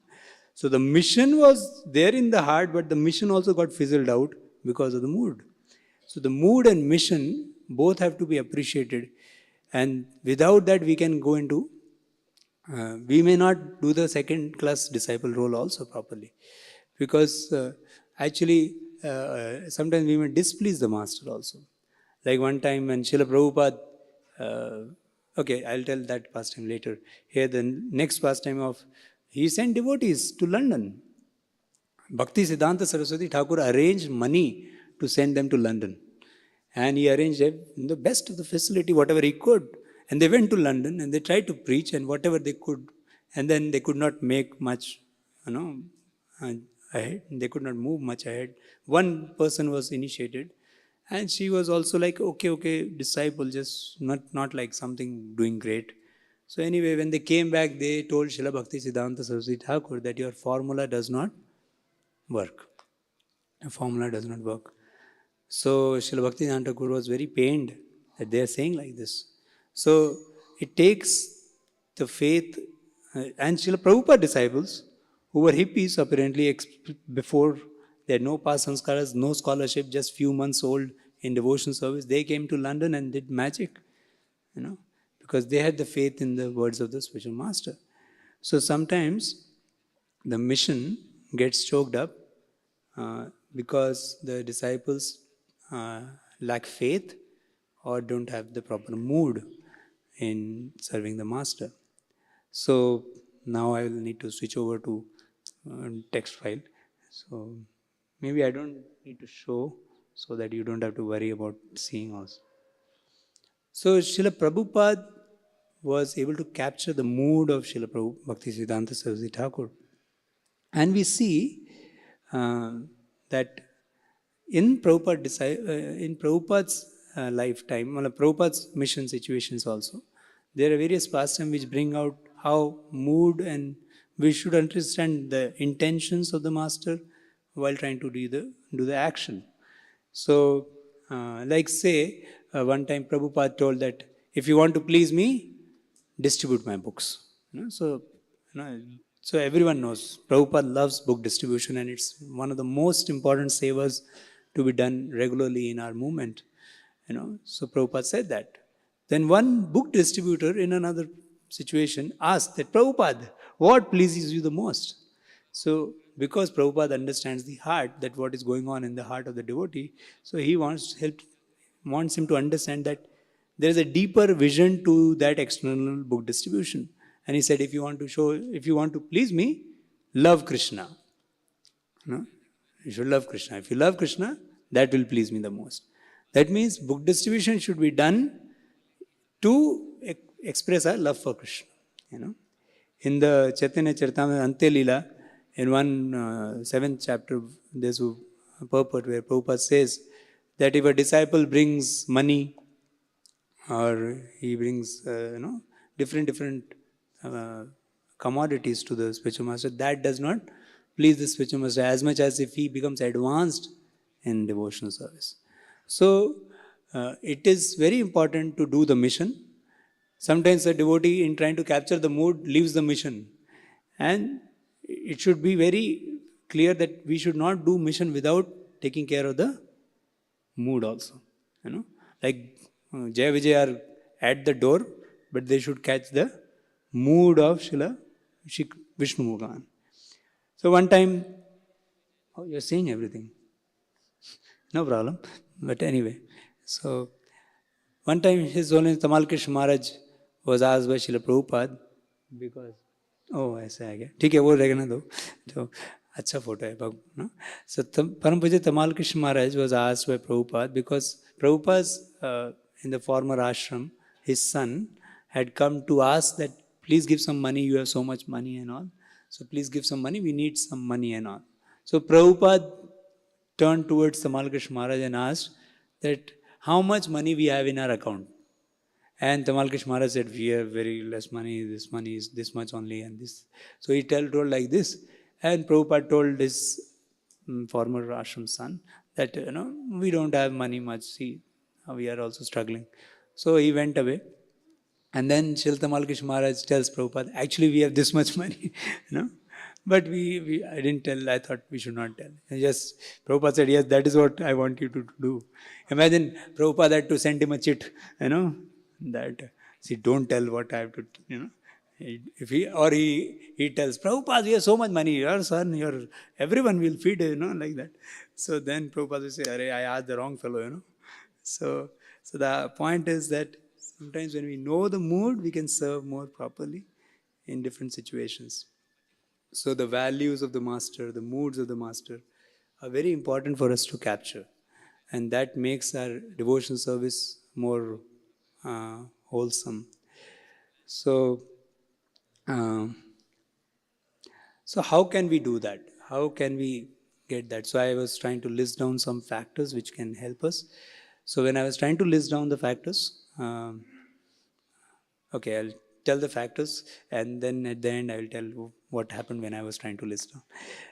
So the mission was there in the heart, but the mission also got fizzled out because of the mood. So the mood and mission both have to be appreciated, and without that we can go into, we may not do the second class disciple role also properly, because actually sometimes we may displease the master also. Like one time when Srila Prabhupada, okay, I'll tell that pastime later. Here the next pastime of, he sent devotees to London. Bhaktisiddhanta Saraswati Thakur arranged money to send them to London. And he arranged the best of the facility, whatever he could. And they went to London and they tried to preach and whatever they could. And then they could not make much, ahead. They could not move much ahead. One person was initiated. And she was also like, okay, disciple, just not like something doing great. So anyway, when they came back, they told Srila Bhaktisiddhanta Saraswati Thakur that your formula does not work. Your formula does not work. So Srila Bhaktisiddhanta Thakur was very pained that they are saying like this. So it takes the faith, and Srila Prabhupada disciples, who were hippies apparently before, they had no past sanskaras, no scholarship, just few months old in devotion service. They came to London and did magic, because they had the faith in the words of the spiritual master. So sometimes the mission gets choked up because the disciples lack faith or don't have the proper mood in serving the master. So now I will need to switch over to text file. So maybe I don't need to show so that you don't have to worry about seeing also. So Srila Prabhupada was able to capture the mood of Srila Bhaktisiddhanta Saraswati Thakur. And we see that in Prabhupada's lifetime, Prabhupada's mission situations also, there are various pastimes which bring out how mood, and we should understand the intentions of the master while trying to do the action. So, like say, one time Prabhupada told that if you want to please me, distribute my books. So everyone knows Prabhupada loves book distribution, and it's one of the most important sevas to be done regularly in our movement. So Prabhupada said that. Then one book distributor in another situation asked that, Prabhupada, what pleases you the most? So because Prabhupada understands the heart, that what is going on in the heart of the devotee, so he wants him to understand that there is a deeper vision to that external book distribution. And he said, if you want to please me, love Krishna. You should love Krishna. If you love Krishna, that will please me the most. That means book distribution should be done to express our love for Krishna. In the Chaitanya Charitamrita Ante Leela, in 7th chapter, there's a purport where Prabhupada says that if a disciple brings money, or he brings, different commodities to the spiritual master, that does not please the spiritual master as much as if he becomes advanced in devotional service. So, it is very important to do the mission. Sometimes a devotee, in trying to capture the mood, leaves the mission. And it should be very clear that we should not do mission without taking care of the mood also. Like 𝐀𝐧𝐭𝐚𝐫𝐝 are at the door, but they should catch the mood of Srila Vishnu Bhagavan. So one time, you're seeing everything. No problem. But anyway, so one time His Holiness Tamal Krishna Maharaj was asked by Srila Prabhupada, because, ऐसा है क्या? ठीक है, वो रहने दो, तो अच्छा फोटो है ना. So Param Pujya Tamal Krishna Maharaj was asked by Prabhupada, because Prabhupada's in the former ashram, his son had come to ask that, please give some money, you have so much money and all. So please give some money, we need some money and all. So Prabhupada turned towards Tamal Krishna Maharaj and asked that, how much money we have in our account? And Tamal Krishna Maharaj said, we have very less money is this much only, and this. So he told like this. And Prabhupada told his former ashram son that, we don't have money much, see, we are also struggling. So he went away. And then Srila Tamal Krishna Maharaj tells Prabhupada, actually we have this much money, But I didn't tell, I thought we should not tell. And just, Prabhupada said, yes, that is what I want you to do. Imagine Prabhupada had to send him a chit, that, see, don't tell what I have to, If he tells, Prabhupada, we have so much money, your son, everyone will feed, like that. So then Prabhupada will say, Hare, I asked the wrong fellow, So the point is that sometimes when we know the mood, we can serve more properly in different situations. So the values of the master, the moods of the master are very important for us to capture. And that makes our devotional service more wholesome. So, so how can we do that? How can we get that? So I was trying to list down some factors which can help us. So when I was trying to list down the factors, okay, I'll tell the factors, and then at the end I will tell what happened when I was trying to list down.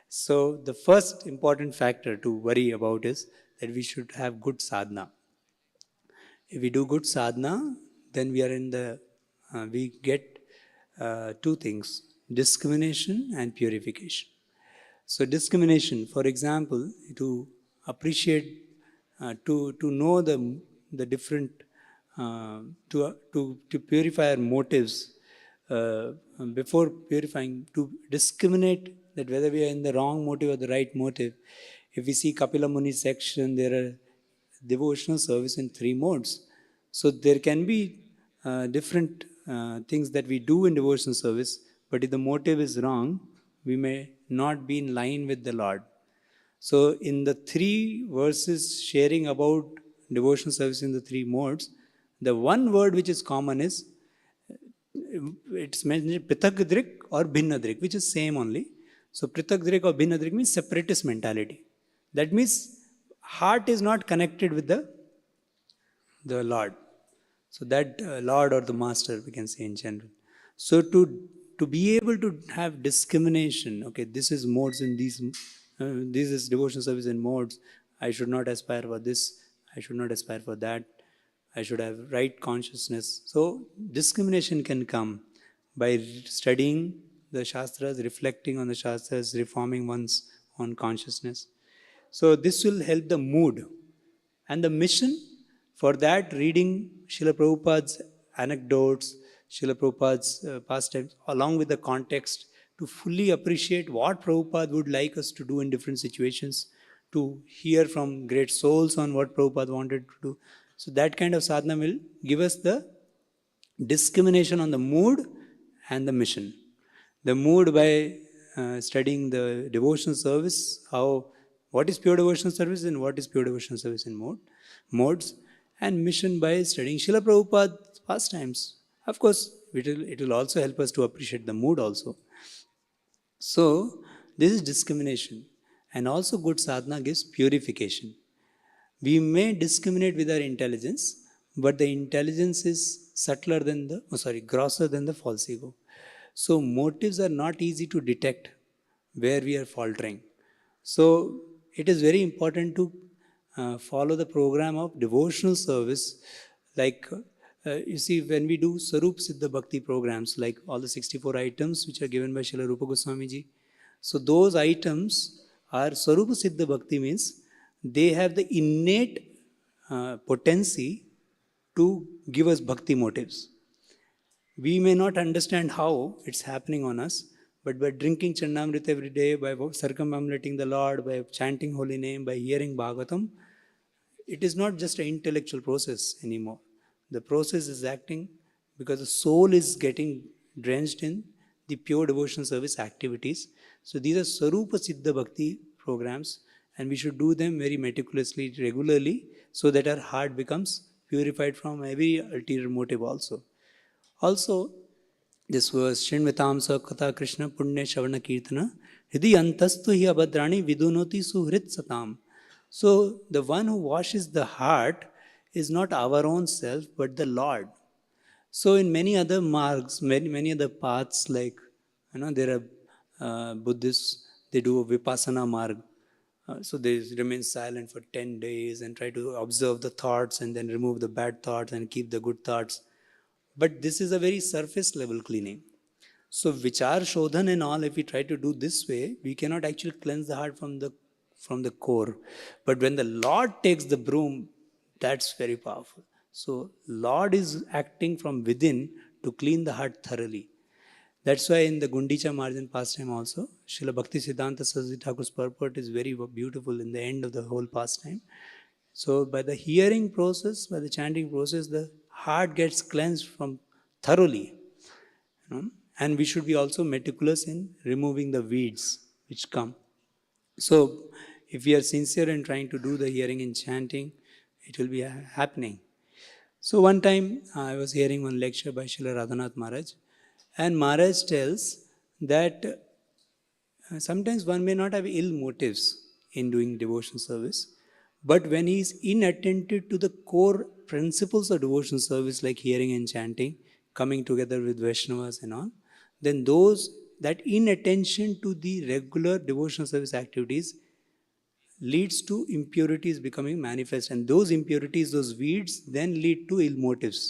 So the first important factor to worry about is that we should have good sadhana. If we do good sadhana, then we are in the, we get two things, discrimination and purification. So discrimination, for example, to appreciate, to know the different, to purify our motives, before purifying, to discriminate that whether we are in the wrong motive or the right motive. If we see Kapila Muni's section, there are devotional service in 3 modes. So there can be different things that we do in devotional service, but if the motive is wrong, we may not be in line with the Lord. So in the 3 verses sharing about devotional service in the 3 modes, the one word which is common is, it's mentioned Prithakdrik or Bhinnadrik, which is same only. So Prithakdrik or Bhinnadrik means separatist mentality. That means heart is not connected with the Lord. So that Lord or the Master, we can say in general. So to be able to have discrimination, okay, this is modes in these, this is devotional service in modes. I should not aspire for this. I should not aspire for that. I should have right consciousness. So discrimination can come by studying the Shastras, reflecting on the Shastras, reforming one's own consciousness. So this will help the mood. And the mission, for that, reading Srila Prabhupada's anecdotes, Srila Prabhupada's pastimes, along with the context, to fully appreciate what Prabhupada would like us to do in different situations, to hear from great souls on what Prabhupada wanted to do. So that kind of sadhana will give us the discrimination on the mood and the mission. The mood by studying the devotional service, what is pure devotional service and what is pure devotional service in modes, and mission by studying Srila Prabhupada's pastimes. Of course, it will also help us to appreciate the mood also. So, this is discrimination. And also good sadhana gives purification. We may discriminate with our intelligence, but the intelligence is subtler than grosser than the false ego. So motives are not easy to detect where we are faltering. So it is very important to follow the program of devotional service. Like you see, when we do Sarup Siddha Bhakti programs, like all the 64 items which are given by Srila Rupa Goswami Ji. So those items are Sarup Siddha Bhakti, means they have the innate potency to give us bhakti motives. We may not understand how it's happening on us, but by drinking Charnamrita every day, by circumambulating the Lord, by chanting holy name, by hearing Bhagavatam, it is not just an intellectual process anymore. The process is acting because the soul is getting drenched in the pure devotional service activities. So these are Sarupa Siddha Bhakti programs, and we should do them very meticulously, regularly, so that our heart becomes purified from every ulterior motive also. Also, this verse, Shinvatam Sakata Krishna Punne Shavana Kirtana, Hidi Antastu Hi Abhadrani Vidunoti Suhrit Satam. So, the one who washes the heart is not our own self, but the Lord. So, in many other margs, many other paths, like, there are Buddhists, they do a Vipassana marg. So they remain silent for 10 days and try to observe the thoughts and then remove the bad thoughts and keep the good thoughts. But this is a very surface level cleaning. So Vichar Shodhan and all, if we try to do this way, we cannot actually cleanse the heart from the core. But when the Lord takes the broom, that's very powerful. So Lord is acting from within to clean the heart thoroughly. That's why in the Gundicha margin pastime also, Srila Bhakti Siddhanta Saraswati Thakur's purport is very beautiful in the end of the whole pastime. So by the hearing process, by the chanting process, the heart gets cleansed from thoroughly. And we should be also meticulous in removing the weeds which come. So If we are sincere in trying to do the hearing and chanting, it will be happening. So one time I was hearing one lecture by Srila Radhanath Maharaj, and Maharaj tells that sometimes one may not have ill motives in doing devotion service, but when he is inattentive to the core principles of devotion service like hearing and chanting, coming together with Vaishnavas and all, then that inattention to the regular devotional service activities leads to impurities becoming manifest, and those impurities, those weeds, then lead to ill motives.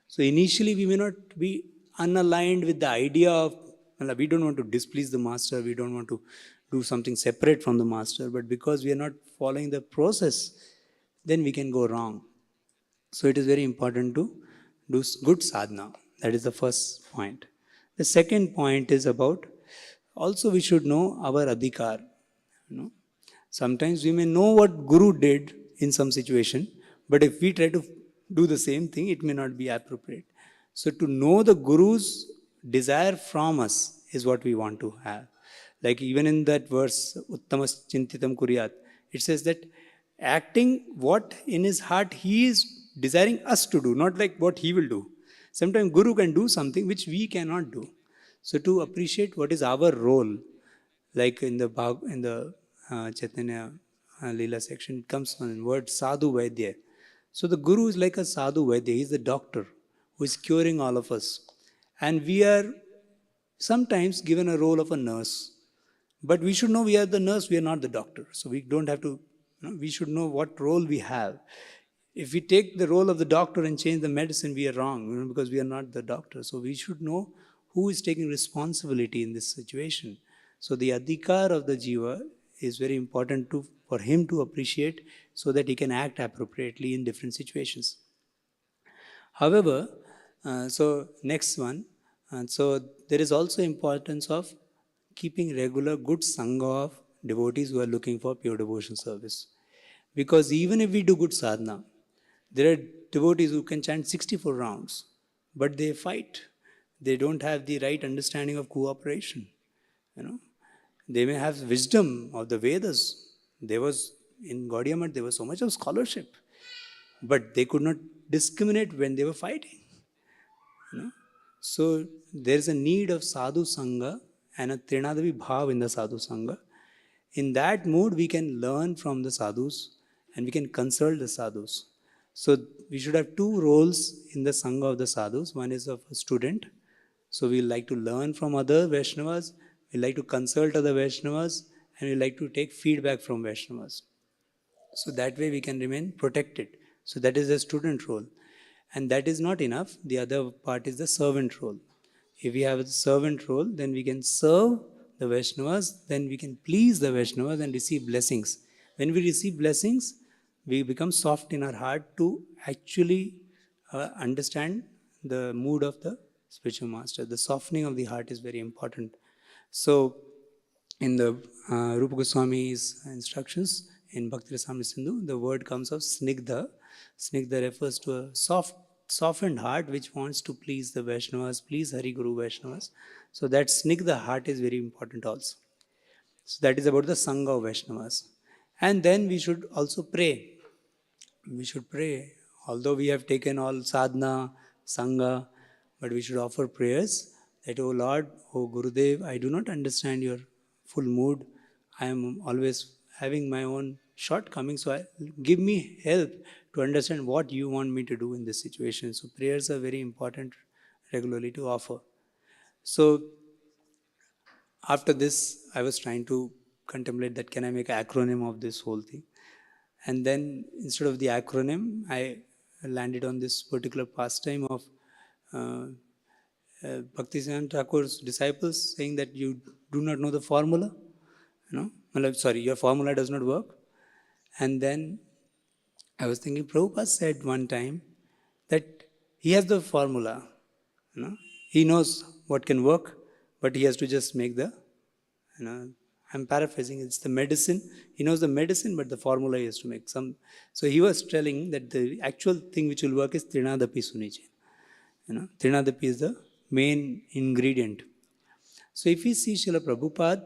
So initially we may not be unaligned with the idea of, well, we don't want to displease the master, we don't want to do something separate from the master, but because we are not following the process, then we can go wrong. So it is very important to do good sadhana. That is the first point. The second point is about, also we should know our adhikar. Sometimes we may know what Guru did in some situation, but if we try to do the same thing, it may not be appropriate. So to know the Guru's desire from us is what we want to have. Like even in that verse, Uttamas Chintitam Kuryat, it says that acting what in his heart he is desiring us to do, not like what he will do. Sometimes Guru can do something which we cannot do. So to appreciate what is our role, like in the Chaitanya Leela section, it comes from the word Sadhu Vaidya. So the Guru is like a Sadhu Vaidya. He is the doctor who is curing all of us. And we are sometimes given a role of a nurse. But we should know we are the nurse, we are not the doctor. So we don't have to, we should know what role we have. If we take the role of the doctor and change the medicine, we are wrong, because we are not the doctor. So we should know who is taking responsibility in this situation. So the adhikar of the jiva is very important for him to appreciate, so that he can act appropriately in different situations. However, so next one, so there is also importance of keeping regular good sangha of devotees who are looking for pure devotion service. Because even if we do good sadhana, there are devotees who can chant 64 rounds, but they fight. They don't have the right understanding of cooperation. They may have wisdom of the Vedas. In Gaudiya Math, there was so much of scholarship, but they could not discriminate when they were fighting. So there is a need of sadhu sangha and a trinadavi bhav in the sadhu sangha. In that mood, we can learn from the sadhus and we can consult the sadhus. So we should have two roles in the sangha of the sadhus. One is of a student. So we like to learn from other Vaishnavas, we like to consult other Vaishnavas, and we like to take feedback from Vaishnavas. So that way we can remain protected. So that is the student role. And that is not enough. The other part is the servant role. If we have a servant role, then we can serve the Vaishnavas, then we can please the Vaishnavas and receive blessings. When we receive blessings, we become soft in our heart to actually understand the mood of the spiritual master. The softening of the heart is very important. So in the Rupa Goswami's instructions in Bhakti Rasamrita Sindhu, the word comes of snigdha. Snigdha refers to a softened heart which wants to please the Vaishnavas, please Hari Guru Vaishnavas. So that snigdha heart is very important also. So that is about the Sangha of Vaishnavas. And then we should also pray. We should pray. Although we have taken all sadhana, Sangha, but we should offer prayers that, O Lord, O Gurudev, I do not understand your full mood. I am always having my own shortcomings, so give me help to understand what you want me to do in this situation. So prayers are very important regularly to offer. So after this, I was trying to contemplate that can I make an acronym of this whole thing. And then instead of the acronym, I landed on this particular pastime of Bhaktisiddhanta Thakur's disciples saying that you do not know the formula. Your formula does not work. And then I was thinking, Prabhupada said one time that he has the formula. He knows what can work, but he has to just make the, I'm paraphrasing, it's the medicine. He knows the medicine, but the formula he has to make some. So he was telling that the actual thing which will work is Trinadapi Sunichen. Trinadapi is the main ingredient. So if we see Srila Prabhupada,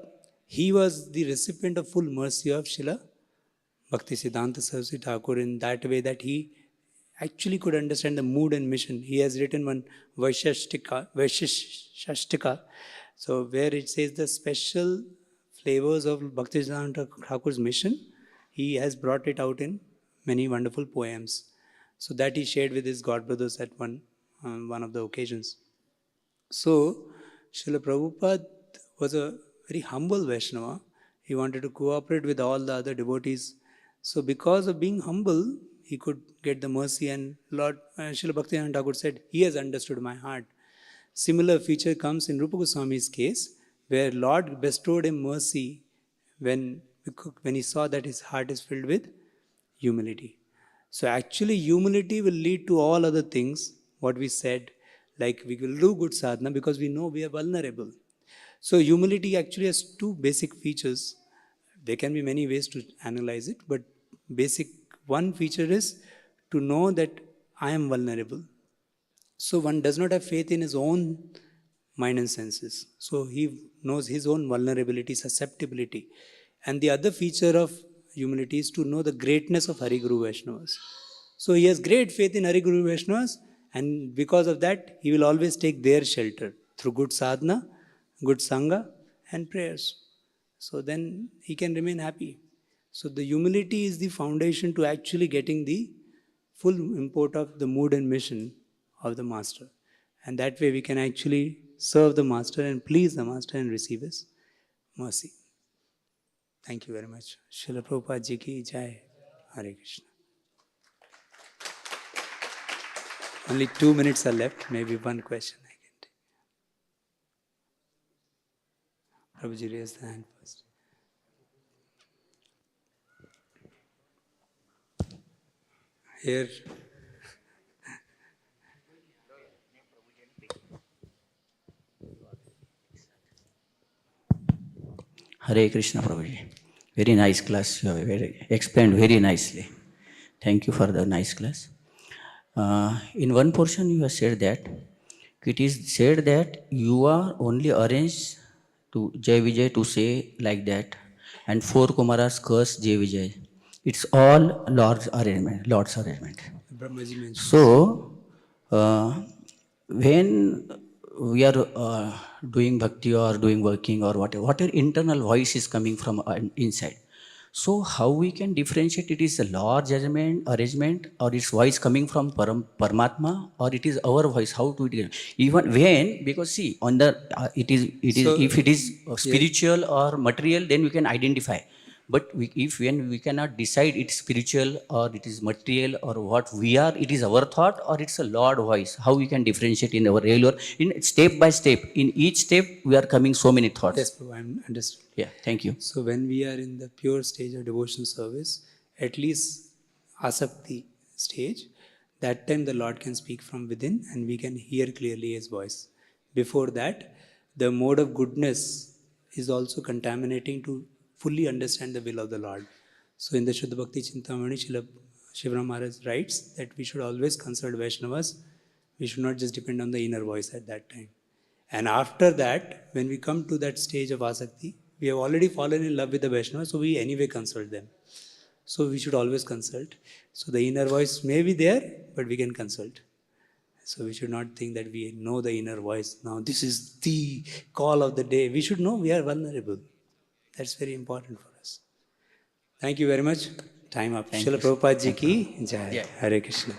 he was the recipient of full mercy of Srila Bhaktisiddhanta Saraswati Thakur in that way that he actually could understand the mood and mission. He has written one Vaishishashtika, so where it says the special flavors of Bhaktisiddhanta Thakur's mission, he has brought it out in many wonderful poems. So that he shared with his god brothers at one of the occasions. So Srila Prabhupada was a very humble Vaishnava. He wanted to cooperate with all the other devotees. So because of being humble, he could get the mercy, and Lord Srila Bhaktivinoda Thakur said, he has understood my heart. Similar feature comes in Rupa Goswami's case, where Lord bestowed him mercy when he saw that his heart is filled with humility. So actually humility will lead to all other things, what we said, like we will do good sadhana because we know we are vulnerable. So humility actually has two basic features. There can be many ways to analyze it, but basic one feature is to know that I am vulnerable. So one does not have faith in his own mind and senses. So he knows his own vulnerability, susceptibility. And the other feature of humility is to know the greatness of Hari Guru Vaishnavas. So he has great faith in Hari Guru Vaishnavas, and because of that, he will always take their shelter through good sadhana, good sangha, and prayers. So then he can remain happy. So the humility is the foundation to actually getting the full import of the mood and mission of the Master. And that way we can actually serve the Master and please the Master and receive his mercy. Thank you very much. Srila Prabhupada Ji ki Jai. Hare Krishna. Only 2 minutes are left. Maybe one question I can take. Prabhuji, raise the hand first. Here. Hare Krishna Prabhuji. Very nice class. You have explained very nicely. Thank you for the nice class. In one portion you have said that it is said that you are only arranged to 𝐏𝐫𝐸𝐚 to say like that, and 4 Kumaras curse 𝐏𝐫𝐸𝐚. It's all Lord's arrangement. Brahmaji mentioned. So, when we are doing bhakti or doing working or whatever internal voice is coming from inside. So how we can differentiate it is a Lord's arrangement or its voice coming from Paramatma, or it is our voice? How to do it? Even when, because see, on the it is so, if it is spiritual or material, then we can identify. But when we cannot decide it's spiritual or it is material or what we are, it is our thought or it's a Lord voice. How we can differentiate in our regular, in step by step, in each step we are coming so many thoughts. Yes, I understood. Yeah, thank you. So when we are in the pure stage of devotion service, at least asakti stage, that time the Lord can speak from within and we can hear clearly his voice. Before that, the mode of goodness is also contaminating to fully understand the will of the Lord. So in the Shuddha Bhakti Chintamani, Shivram Maharaj writes that we should always consult Vaishnavas. We should not just depend on the inner voice at that time. And after that, when we come to that stage of asakti, we have already fallen in love with the Vaishnavas, so we anyway consult them. So we should always consult. So the inner voice may be there, but we can consult. So we should not think that we know the inner voice. Now this is the call of the day. We should know we are vulnerable. That's very important for us. Thank you very much. Time up. Srila Prabhupada Ji ki Jai. Hare Krishna.